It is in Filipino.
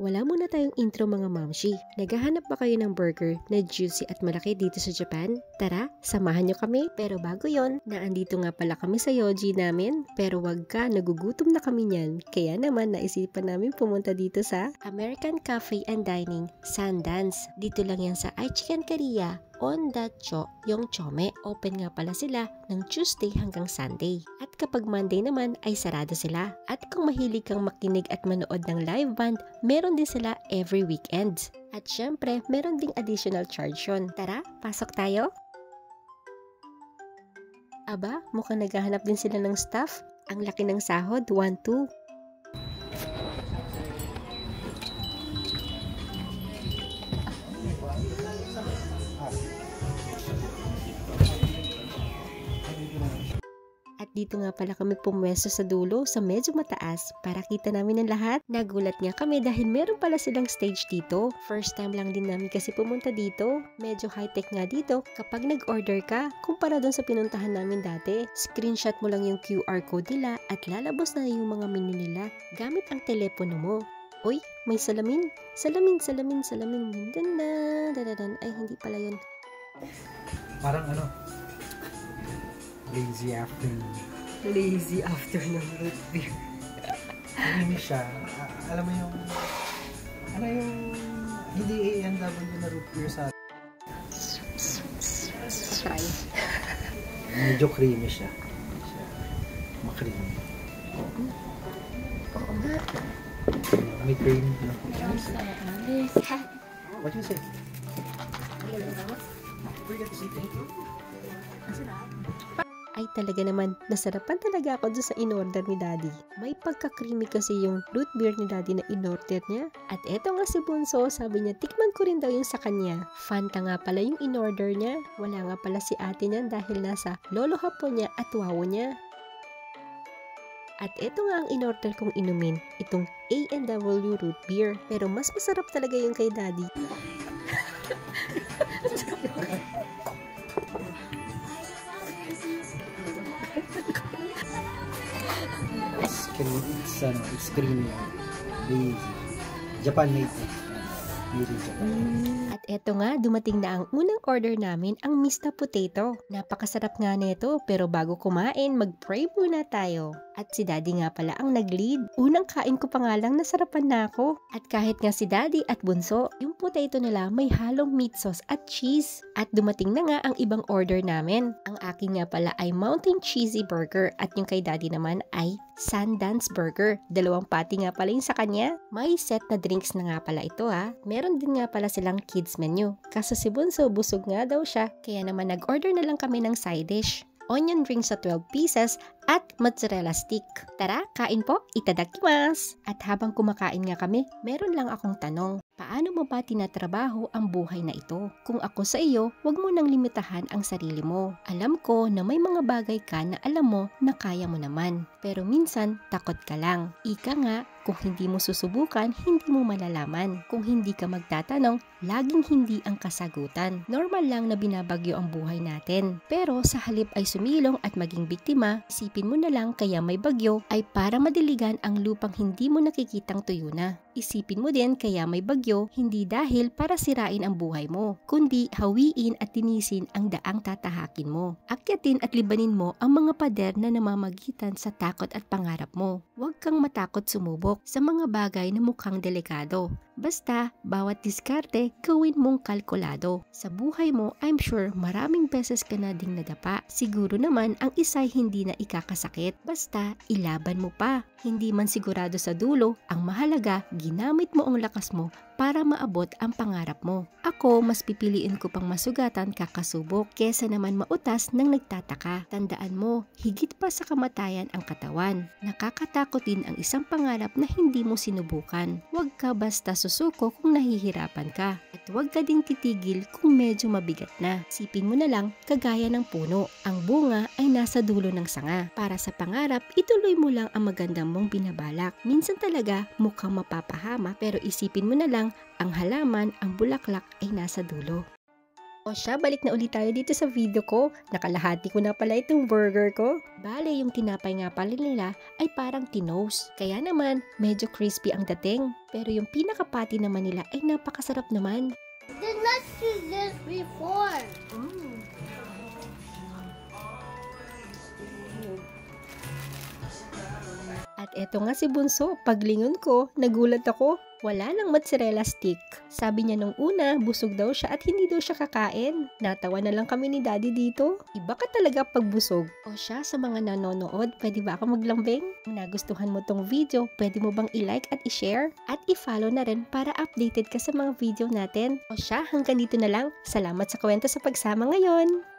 Wala muna tayong intro mga mamshi. Naghahanap ba kayo ng burger na juicy at malaki dito sa Japan? Tara, samahan nyo kami. Pero bago yon, naandito nga pala kami sa Yoji namin. Pero wag ka, nagugutom na kami niyan. Kaya naman naisipan namin pumunta dito sa American Cafe and Dining, Sundance. Dito lang yan sa Aichikan Korea. Ondacho, yung Chome. Open nga pala sila ng Tuesday hanggang Sunday. At kapag Monday naman ay sarado sila. At kung mahilig kang makinig at manood ng live band, meron din sila every weekend. At syempre, meron ding additional charge yun. Tara, pasok tayo! Aba, mukhang naghahanap din sila ng staff. Ang laki ng sahod, 1-2. At dito nga pala kami pumwesto sa dulo sa medyo mataas para kita namin ang lahat. Nagulat nga kami dahil meron pala silang stage dito. First time lang din namin kasi pumunta dito. Medyo high-tech nga dito kapag nag-order ka kumpara doon sa pinuntahan namin dati. Screenshot mo lang yung QR code nila at lalabas na yung mga menu nila gamit ang telepono mo. Uy, may salamin. Salamin. Dandan. Ay, hindi pala yun. Parang lazy afternoon root beer. Ano siya? Alam mo yung hindi A&W na root beer sa Try. Medyo creamy siya. Ma-creamy. Oo nga. May cream. What do you say? Forget to say thank you. Ay talaga naman, nasarapan talaga ako doon sa in-order ni Daddy. May pagka-creamy kasi yung root beer ni Daddy na in-order niya. At eto nga si Bunso, sabi niya tikman ko rin daw yung sa kanya. Fanta nga pala yung in-order niya. Wala nga pala si ate niya dahil nasa lolo hapon niya at wawo niya. At eto nga ang in-order kong inumin, itong A&W root beer. Pero mas masarap talaga yung kay Daddy. It's creamy. Lazy. Japan made. At eto nga, dumating na ang unang order namin, ang Mista Potato. Napakasarap nga nito, pero bago kumain, mag-pray muna tayo. At si Daddy nga pala ang nag-lead. Unang kain ko pa nga lang, nasarapan na ako. At kahit nga si Daddy at Bunso, yung potato nila may halong meat sauce at cheese. At dumating na nga ang ibang order namin. Ang akin nga pala ay Mountain Cheesy Burger at yung kay Daddy naman ay Sundance Burger. Dalawang patty nga pala yung sa kanya. May set na drinks na nga pala ito ha. Meron din nga pala silang kids menu. Kaso si Bunso busog nga daw siya. Kaya naman nag-order na lang kami ng side dish. Onion rings sa 12 pieces at mozzarella stick. Tara, kain po, itadakimasu! At habang kumakain nga kami, meron lang akong tanong. Paano mo ba tinatrabaho ang buhay na ito? Kung ako sa iyo, wag mo nang limitahan ang sarili mo. Alam ko na may mga bagay ka na alam mo na kaya mo naman. Pero minsan, takot ka lang. Ika nga, kung hindi mo susubukan, hindi mo malalaman. Kung hindi ka magtatanong, laging hindi ang kasagutan. Normal lang na binabagyo ang buhay natin. Pero sa halip ay sumilong at maging biktima, isipin mo na lang kaya may bagyo ay para madiligan ang lupang hindi mo nakikitang tuyo na. Isipin mo din kaya may bagyo hindi dahil para sirain ang buhay mo, kundi hawiin at tinisin ang daang tatahakin mo. Akyatin at libanin mo ang mga pader na namamagitan sa takot at pangarap mo. Huwag kang matakot sumubok sa mga bagay na mukhang delikado. Basta, bawat diskarte, gawin mong kalkulado. Sa buhay mo, I'm sure maraming beses ka na ding nadapa. Siguro naman ang isa'y hindi na ikakasakit. Basta, ilaban mo pa. Hindi man sigurado sa dulo, ang mahalaga, ginamit mo ang lakas mo para maabot ang pangarap mo. Ako, mas pipiliin ko pang masugatan kakasubok kesa naman mautas ng nagtataka. Tandaan mo, higit pa sa kamatayan ang katawan. Nakakatakot din ang isang pangarap na hindi mo sinubukan. Huwag ka basta susuko kung nahihirapan ka. At huwag ka ding titigil kung medyo mabigat na. Sipin mo na lang, kagaya ng puno. Ang bunga ay nasa dulo ng sanga. Para sa pangarap, ituloy mo lang ang magandang mong binabalak. Minsan talaga mukhang mapapahama pero isipin mo na lang, ang halaman, ang bulaklak ay nasa dulo. O siya, balik na ulit tayo dito sa video ko. Nakalahati ko na pala itong burger ko. Bale, yung tinapay nga pala nila ay parang tinos. Kaya naman, medyo crispy ang dating. Pero yung pinakapati naman nila ay napakasarap naman. Did not see this before. At eto nga si Bunso, paglingon ko, nagulat ako. Wala nang mozzarella stick. Sabi niya nung una, busog daw siya at hindi daw siya kakain. Natawa na lang kami ni Daddy dito. Iba ka talaga pag busog. O siya, sa mga nanonood, pwede ba ako maglambing? Kung nagustuhan mo tong video, pwede mo bang i-like at i-share? At i-follow na rin para updated ka sa mga video natin. O siya, hanggang dito na lang. Salamat sa kwento sa pagsama ngayon.